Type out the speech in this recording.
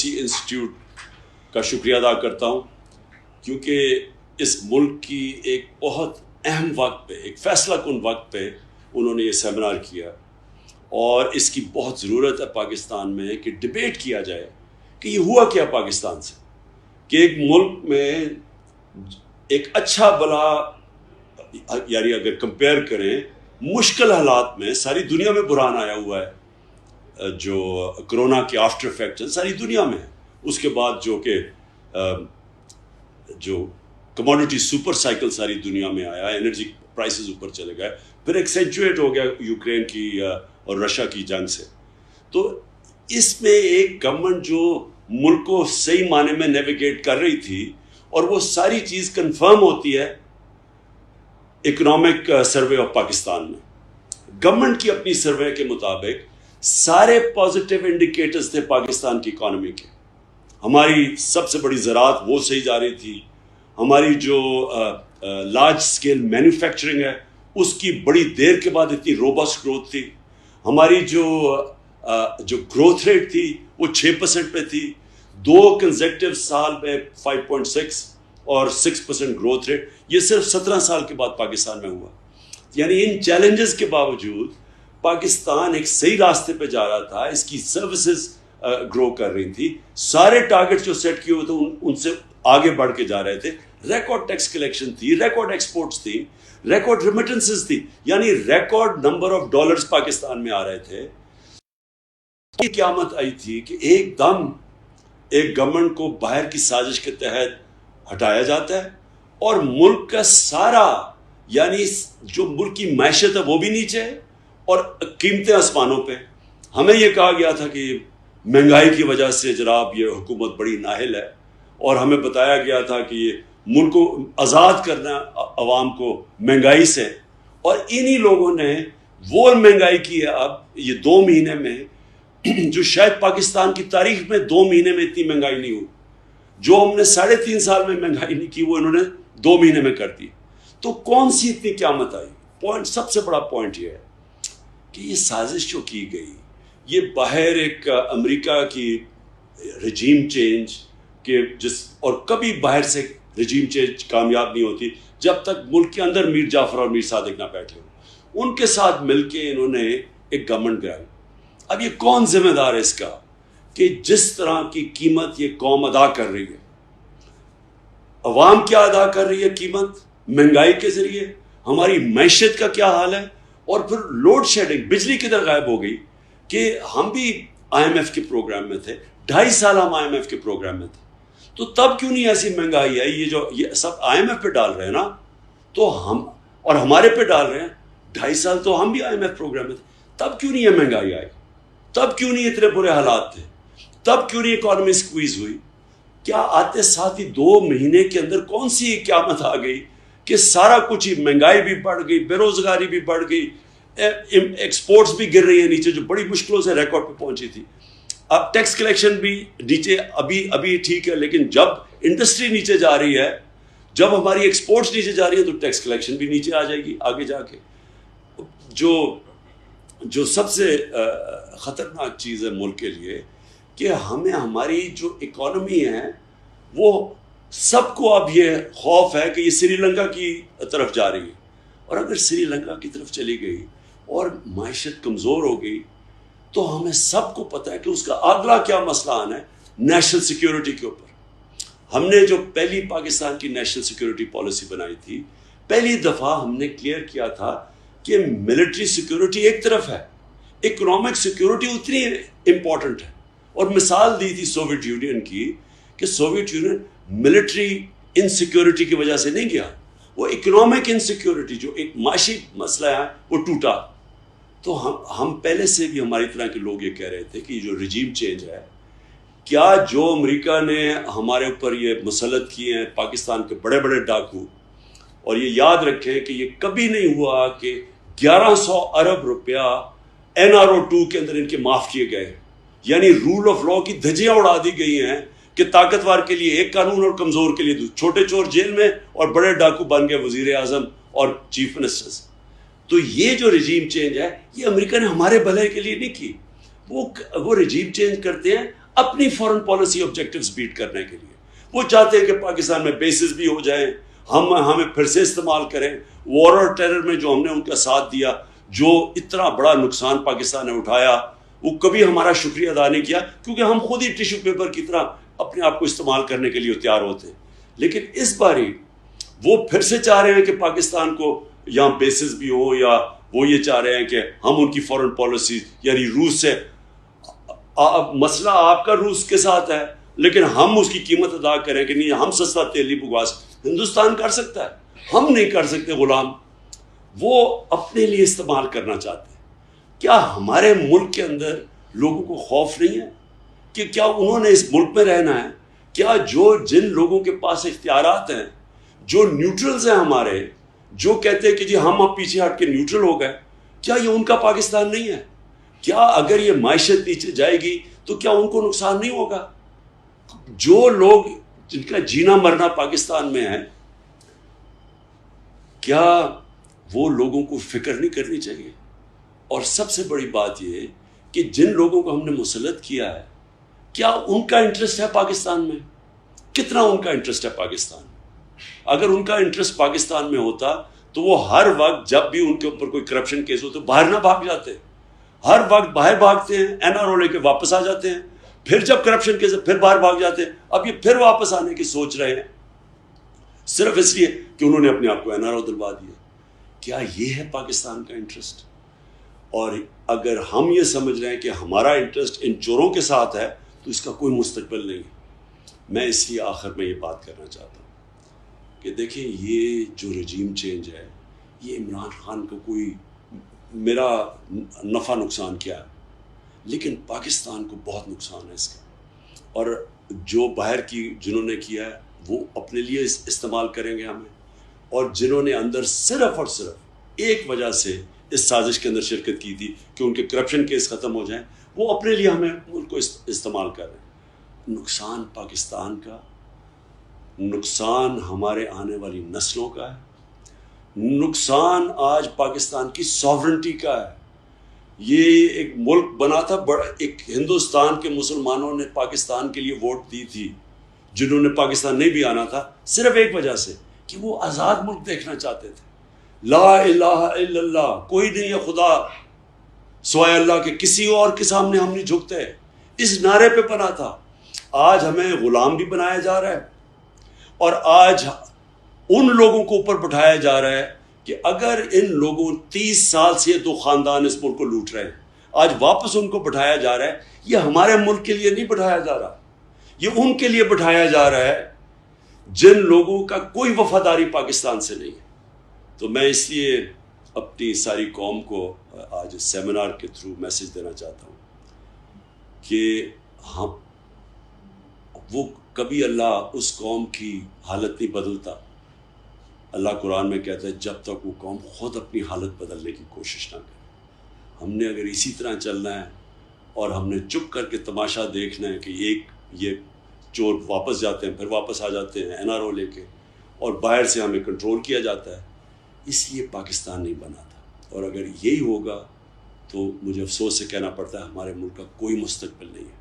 Institute का शुक्रिया अदा करता हूँ क्योंकि इस मुल्क की एक बहुत अहम वक्त पे, एक फैसला कुन वक्त पे उन्होंने ये सेमिनार किया और इसकी बहुत ज़रूरत है पाकिस्तान में कि डिबेट किया जाए कि ये हुआ क्या पाकिस्तान से, कि एक मुल्क में एक अच्छा भला, यानी अगर कंपेयर करें मुश्किल हालात में सारी दुनिया में बुरहान आया हुआ है, जो कोरोना के आफ्टर इफेक्ट हैं सारी दुनिया में है। उसके बाद जो कमोडिटी सुपर साइकिल सारी दुनिया में आया, एनर्जी प्राइसेस ऊपर चले गए, फिर एक्सेंचुएट हो गया यूक्रेन की और रशिया की जंग से। तो इसमें एक गवर्नमेंट जो मुल्क को सही माने में नेविगेट कर रही थी और वो सारी चीज़ कंफर्म होती है इकोनॉमिक सर्वे ऑफ पाकिस्तान में। गवर्नमेंट की अपनी सर्वे के मुताबिक सारे पॉजिटिव इंडिकेटर्स थे पाकिस्तान की इकोनॉमी के। हमारी सबसे बड़ी ज़राअत वो सही जा रही थी, हमारी जो लार्ज स्केल मैन्युफैक्चरिंग है उसकी बड़ी देर के बाद इतनी रोबस्ट ग्रोथ थी, हमारी जो ग्रोथ रेट थी वो 6% पे थी, 2 कंसेक्टिव साल में 5.6 और 6% ग्रोथ रेट, ये सिर्फ 17 साल के बाद पाकिस्तान में हुआ। यानी इन चैलेंजेस के बावजूद पाकिस्तान एक सही रास्ते पे जा रहा था, इसकी सर्विसेज ग्रो कर रही थी, सारे टारगेट्स जो सेट किए हुए थे उनसे आगे बढ़ के जा रहे थे। रिकॉर्ड टैक्स कलेक्शन थी, रिकॉर्ड एक्सपोर्ट्स थी, रिकॉर्ड रेमिटेंसेस थी, यानी record number of dollars Pakistan में आ रहे थे। ये क़यामत आई थी कि एकदम एक गवर्नमेंट को बाहर की साजिश के तहत हटाया जाता है और मुल्क का सारा, यानी जो मुल्क की मैशत है वो भी नीचे है और कीमतें आसमानों पे। हमें ये कहा गया था कि महंगाई की वजह से जनाब ये हुकूमत बड़ी नाहिल है और हमें बताया गया था कि ये मुल्क को आज़ाद करना अवाम को महंगाई से, और इन्हीं लोगों ने वो महंगाई की है अब ये 2 महीने में जो शायद पाकिस्तान की तारीख में 2 महीने में इतनी महंगाई नहीं हुई। जो हमने 3.5 साल में महंगाई नहीं की वो इन्होंने 2 महीने में कर दी। तो कौन सी इतनी क़यामत आई? पॉइंट, सबसे बड़ा पॉइंट ये है कि ये साजिश जो की गई, ये बाहर एक अमेरिका की रजीम चेंज के और कभी बाहर से रजीम चेंज कामयाब नहीं होती जब तक मुल्क के अंदर मीर जाफर और मीर सादिक ना बैठे हो। उनके साथ मिलके इन्होंने एक गवर्नमेंट गिराई। अब ये कौन जिम्मेदार है इसका कि जिस तरह की कीमत ये कौम अदा कर रही है, अवाम क्या अदा कर रही है कीमत महंगाई के जरिए, हमारी मैशत का क्या हाल है, और फिर लोड शेडिंग, बिजली किधर गायब हो गई कि हम भी IMF के प्रोग्राम में थे, 2.5 साल हम IMF के प्रोग्राम में थे, तो तब क्यों नहीं ऐसी महंगाई आई? ये सब IMF पे डाल रहे हैं ना, तो हम और हमारे पे डाल रहे हैं। 2.5 साल तो हम भी IMF प्रोग्राम में थे, तब क्यों नहीं ये महंगाई आई? तब क्यों नहीं इतने बुरे हालात थे? तब क्यों नहीं इकोनॉमी स्क्वीज हुई? क्या आते साथ ही 2 महीने के अंदर कौन सी क़यामत आ गई कि सारा कुछ ही, महंगाई भी बढ़ गई, बेरोजगारी भी बढ़ गई, एक्सपोर्ट्स भी गिर रही है नीचे, जो बड़ी मुश्किलों से रिकॉर्ड पे पहुंची थी। अब टैक्स कलेक्शन भी नीचे, अभी ठीक है, लेकिन जब इंडस्ट्री नीचे जा रही है, जब हमारी एक्सपोर्ट्स नीचे जा रही है, तो टैक्स कलेक्शन भी नीचे आ जाएगी आगे जाके। जो सबसे ख़तरनाक चीज़ है मुल्क के लिए कि हमें, हमारी जो इकोनॉमी है वो, सबको अब ये खौफ है कि ये श्रीलंका की तरफ जा रही है, और अगर श्रीलंका की तरफ चली गई और माइशत कमज़ोर हो गई तो हमें सबको पता है कि उसका अगला क्या मसला आना है, नेशनल सिक्योरिटी के ऊपर। हमने जो पहली पाकिस्तान की नेशनल सिक्योरिटी पॉलिसी बनाई थी, पहली दफ़ा हमने क्लियर किया था कि मिलिट्री सिक्योरिटी एक तरफ है, इकोनॉमिक सिक्योरिटी उतनी इंपॉर्टेंट है, और मिसाल दी थी सोवियत यूनियन की कि सोवियत यूनियन मिलिट्री इनसिक्योरिटी की वजह से नहीं गया, वो इकोनॉमिक इनसिक्योरिटी जो एक माशी मसला है वो टूटा। तो हम पहले से भी, हमारी तरह के लोग ये कह रहे थे कि जो रजीम चेंज है, क्या जो अमेरिका ने हमारे ऊपर ये मुसल्लत किए हैं पाकिस्तान के बड़े बड़े डाकू, और ये याद रखें कि ये कभी नहीं हुआ कि 1100 अरब रुपया NRO 2 के अंदर इनके माफ़ किए गए, यानी रूल ऑफ लॉ की धज्जियां उड़ा दी गई हैं कि ताकतवर के लिए एक कानून और कमज़ोर के लिए दूसरा, छोटे चोर जेल में और बड़े डाकू बन गए वज़ीर आज़म और चीफ मिनिस्टर्स। तो ये जो रजीम चेंज है, ये अमेरिका ने हमारे भले के लिए नहीं की, वो रजीम चेंज करते हैं اپنی فورن پالیسی آبجیکٹیوز بیٹ کرنے کے لیے. وہ چاہتے ہیں کہ پاکستان میں بیسز بھی ہو جائیں, ہمیں پھر سے استعمال کریں. وار اور ٹیرر میں جو ہم نے ان کا ساتھ دیا, جو اتنا بڑا نقصان پاکستان نے اٹھایا, وہ کبھی ہمارا شکریہ ادا نہیں کیا, کیونکہ ہم خود ہی ٹیشو پیپر کی طرح اپنے آپ کو استعمال کرنے کے لیے تیار ہوتے ہیں. لیکن اس باری وہ پھر سے چاہ رہے ہیں کہ پاکستان کو یہاں بیسز بھی ہو, یا وہ یہ چاہ رہے ہیں کہ ہم ان کی فورن پالیسی یعنی روس سے, مسئلہ آپ کا روس کے ساتھ ہے لیکن ہم اس کی قیمت ادا کریں کہ نہیں ہم سستا تیل نہیں بکواس. ہندوستان کر سکتا ہے, ہم نہیں کر سکتے غلام. وہ اپنے لیے استعمال کرنا چاہتے ہیں. کیا ہمارے ملک کے اندر لوگوں کو خوف نہیں ہے کہ کیا انہوں نے اس ملک میں رہنا ہے؟ کیا جن لوگوں کے پاس اختیارات ہیں, جو نیوٹرلز ہیں ہمارے, جو کہتے ہیں کہ جی ہم اب پیچھے ہٹ کے نیوٹرل ہو گئے, کیا یہ ان کا پاکستان نہیں ہے؟ کیا اگر یہ معیشت نیچے جائے گی تو کیا ان کو نقصان نہیں ہوگا؟ جو لوگ جن کا جینا مرنا پاکستان میں ہے, کیا وہ لوگوں کو فکر نہیں کرنی چاہیے؟ اور سب سے بڑی بات یہ کہ جن لوگوں کو ہم نے مسلط کیا ہے, کیا ان کا انٹرسٹ ہے پاکستان میں؟ کتنا ان کا انٹرسٹ ہے پاکستان میں؟ اگر ان کا انٹرسٹ پاکستان میں ہوتا تو وہ ہر وقت جب بھی ان کے اوپر کوئی کرپشن کیس ہو تو باہر نہ بھاگ جاتے. ہر وقت باہر بھاگتے ہیں, NRO لے کے واپس آ جاتے ہیں, پھر جب کرپشن کیس پھر باہر بھاگ جاتے ہیں. اب یہ پھر واپس آنے کی سوچ رہے ہیں صرف اس لیے کہ انہوں نے اپنے آپ کو NRO دلوا دیا. کیا یہ ہے پاکستان کا انٹرسٹ؟ اور اگر ہم یہ سمجھ رہے ہیں کہ ہمارا انٹرسٹ ان چوروں کے ساتھ ہے تو اس کا کوئی مستقبل نہیں ہے. میں اس لیے آخر میں یہ بات کرنا چاہتا ہوں کہ دیکھیں, یہ جو رجیم چینج ہے, یہ عمران خان کو کوئی میرا نفع نقصان کیا ہے, لیکن پاکستان کو بہت نقصان ہے اس کا. اور جو باہر کی جنہوں نے کیا ہے وہ اپنے لیے استعمال کریں گے ہمیں, اور جنہوں نے اندر صرف اور صرف ایک وجہ سے اس سازش کے اندر شرکت کی تھی کہ ان کے کرپشن کیس ختم ہو جائیں, وہ اپنے لیے ہمیں ملک کو استعمال کر رہے ہیں. نقصان پاکستان کا, نقصان ہمارے آنے والی نسلوں کا ہے, نقصان آج پاکستان کی ساورنٹی کا ہے. یہ ایک ملک بنا تھا بڑا, ایک ہندوستان کے مسلمانوں نے پاکستان کے لیے ووٹ دی تھی, جنہوں نے پاکستان نہیں بھی آنا تھا, صرف ایک وجہ سے کہ وہ آزاد ملک دیکھنا چاہتے تھے. لا الہ الا اللہ, کوئی نہیں ہے خدا سوائے اللہ کے, کسی اور کے سامنے ہم نہیں جھکتے, اس نعرے پہ بنا تھا. آج ہمیں غلام بھی بنایا جا رہا ہے, اور آج ان لوگوں کو اوپر بٹھایا جا رہا ہے کہ اگر ان لوگوں 30 سال سے 2 خاندان اس ملک کو لوٹ رہے ہیں, آج واپس ان کو بٹھایا جا رہا ہے. یہ ہمارے ملک کے لیے نہیں بٹھایا جا رہا, یہ ان کے لیے بٹھایا جا رہا ہے جن لوگوں کا کوئی وفاداری پاکستان سے نہیں ہے. تو میں اس لیے اپنی ساری قوم کو آج اس سیمینار کے تھرو میسج دینا چاہتا ہوں کہ ہم وہ کبھی اللہ اس قوم کی حالت نہیں بدلتا. اللہ قرآن میں کہتا ہے جب تک وہ قوم خود اپنی حالت بدلنے کی کوشش نہ کرے. ہم نے اگر اسی طرح چلنا ہے اور ہم نے چپ کر کے تماشا دیکھنا ہے کہ یہ چور واپس جاتے ہیں, پھر واپس آ جاتے ہیں NRO لے کے, اور باہر سے ہمیں کنٹرول کیا جاتا ہے, اس لیے پاکستان نہیں بنا تھا. اور اگر یہی ہوگا تو مجھے افسوس سے کہنا پڑتا ہے ہمارے ملک کا کوئی مستقبل نہیں ہے.